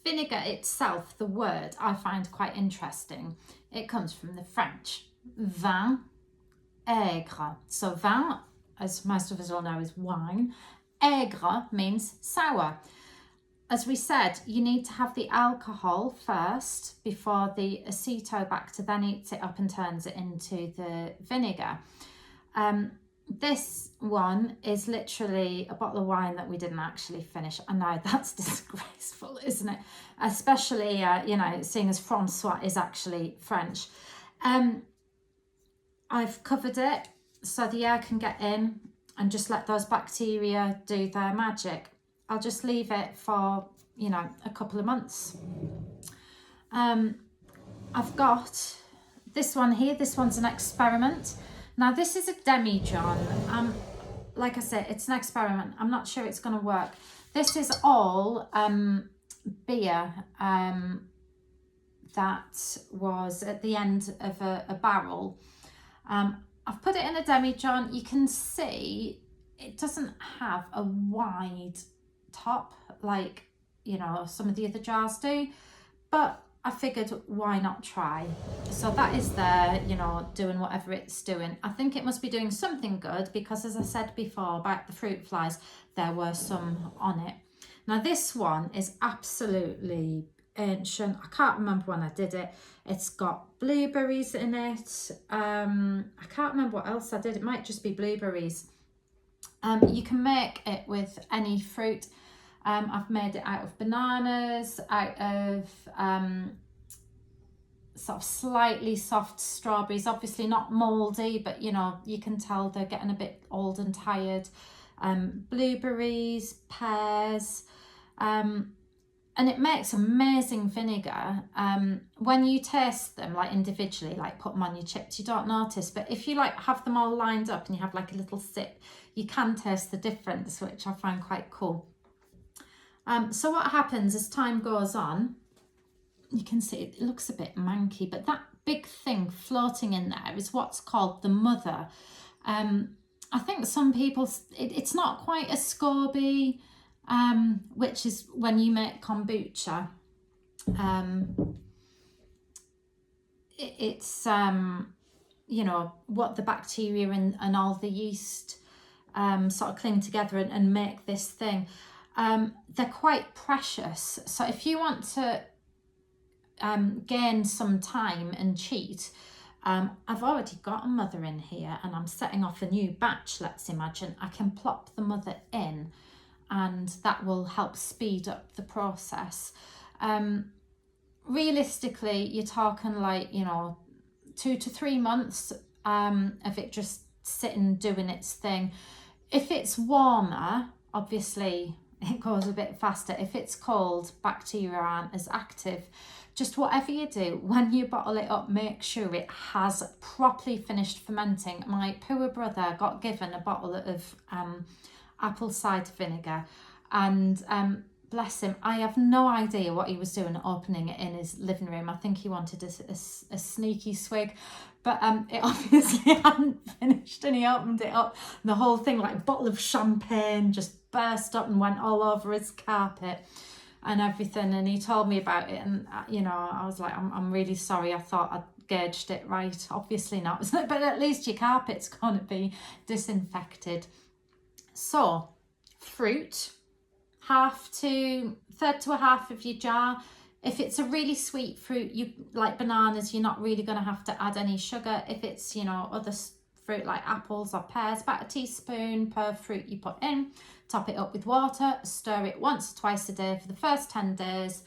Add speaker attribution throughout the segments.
Speaker 1: vinegar itself, the word, I find quite interesting. It comes from the French, vin aigre. So vin, as most of us all know, is wine. Aigre means sour. As we said, you need to have the alcohol first before the acetobacter then eats it up and turns it into the vinegar. This one is literally a bottle of wine that we didn't actually finish. I know that's disgraceful, isn't it? Especially, you know, seeing as Francois is actually French. I've covered it so the air can get in and just let those bacteria do their magic. I'll just leave it for, you know, a couple of months. I've got this one here. This one's an experiment. Now, this is a demi-john. Like I said, it's an experiment. I'm not sure it's going to work. This is all beer that was at the end of a barrel. I've put it in a demi-john. You can see it doesn't have a wide top like, you know, some of the other jars do, but I figured why not try. So that is there, you know, doing whatever it's doing. I think it must be doing something good because, as I said before about the fruit flies, there were some on it. Now this one is absolutely ancient. I can't remember when I did it. It's got blueberries in it. I can't remember what else I did. It might just be blueberries. You can make it with any fruit. I've made it out of bananas, out of sort of slightly soft strawberries, obviously not mouldy, but you know, you can tell they're getting a bit old and tired. Blueberries, pears, and it makes amazing vinegar. When you taste them like individually, like put them on your chips, you don't notice, but if you like have them all lined up and you have like a little sip, you can taste the difference, which I find quite cool. So what happens as time goes on, you can see it looks a bit manky, but that big thing floating in there is what's called the mother. I think some people, it's not quite a SCOBY, which is when you make kombucha. It's, you know, what the bacteria and all the yeast sort of cling together and make this thing. They're quite precious. So if you want to gain some time and cheat, I've already got a mother in here and I'm setting off a new batch, let's imagine. I can plop the mother in and that will help speed up the process. Realistically, you're talking like, you know, 2 to 3 months of it just sitting doing its thing. If it's warmer, obviously it goes a bit faster. If it's cold, bacteria aren't as active. Just whatever you do, when you bottle it up, make sure it has properly finished fermenting. My poor brother got given a bottle of apple cider vinegar and bless him, I have no idea what he was doing opening it in his living room. I think he wanted a sneaky swig, but it obviously hadn't finished and he opened it up and the whole thing, like a bottle of champagne, just burst up and went all over his carpet and everything. And he told me about it and, you know, I was like, I'm really sorry. I thought I'd gauged it right. Obviously not, but at least your carpet's going to be disinfected. So, fruit, third to a half of your jar. If it's a really sweet fruit, you like bananas, you're not really going to have to add any sugar. If it's, you know, other fruit like apples or pears, about a teaspoon per fruit you put in. Top it up with water, stir it once or twice a day for the first 10 days.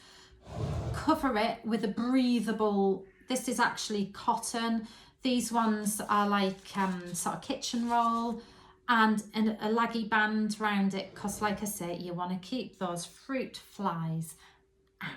Speaker 1: Cover it with a breathable, this is actually cotton. These ones are like sort of kitchen roll, and a laggy band around it because, like I say, you want to keep those fruit flies out.